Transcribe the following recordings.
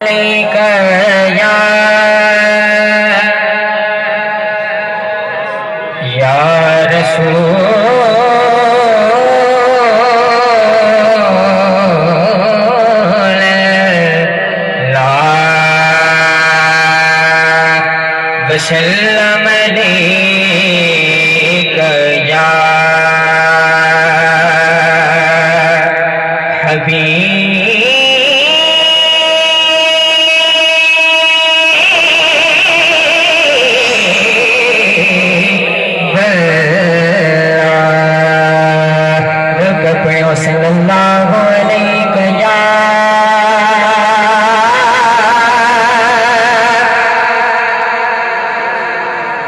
علیک یا رسول اللہ وسلم علیک یا حبیب صلی اللہ علیہ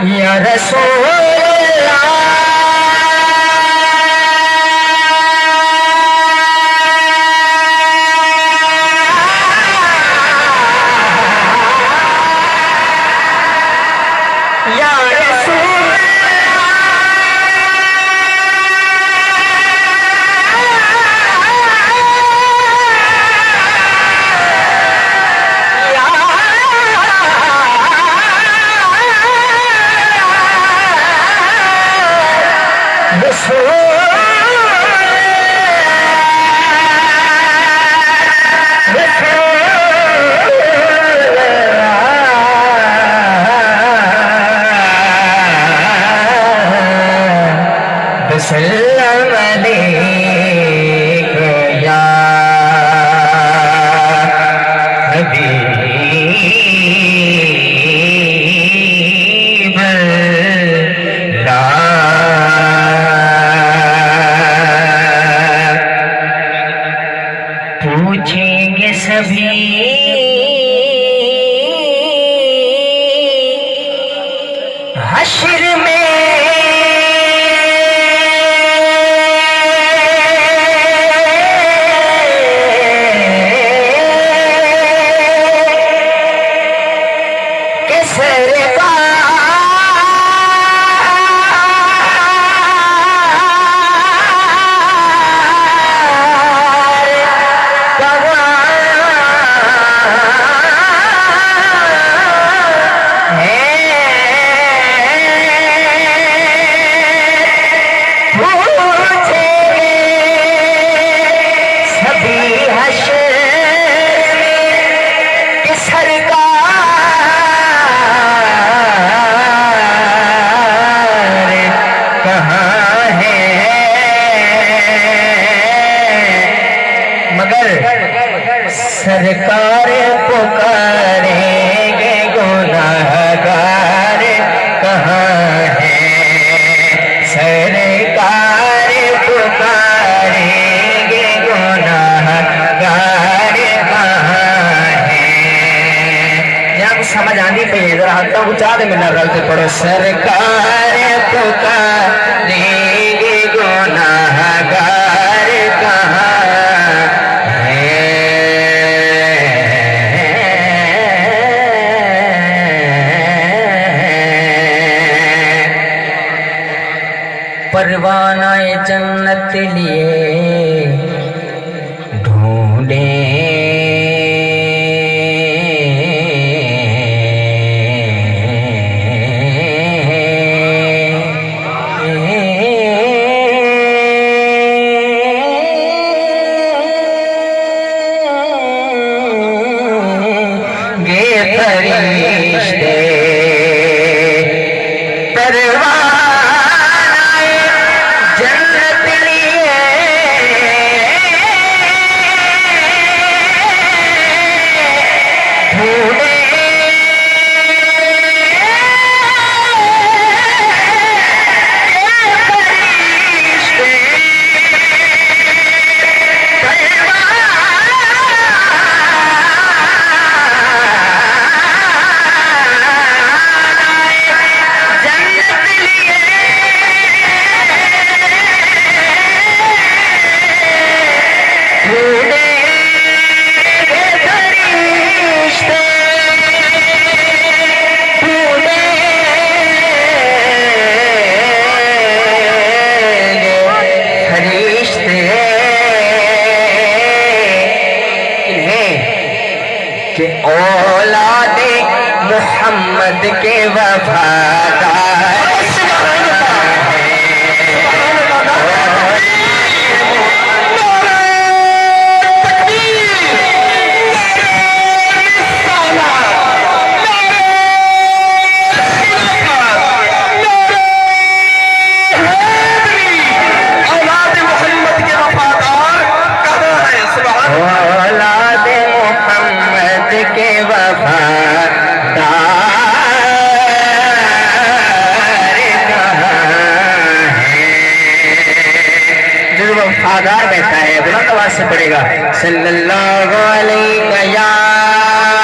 یا رسول اللہ یا رسول وسلم علیک یا حبیب اللہ پوچھیں گے سبھی حشر میں سرکار پکاریں گے گناہگار کہاں ہے سرکار پکاریں گے گناہگار کہاں ہے یہاں کچھ سمجھ آنی پہیے ذرا ہاتھوں کو چاہ دے ملنا غلطی پڑھو سرکار پکاریں گے گناہگار کہاں پروانہ جنت لیے ڈھونڈیں گے فرشتے فرشتے اولاد محمد کے وفادار وفادار بیٹھا ہے، بلند آواز سے پڑھے گا صلی اللہ علیہ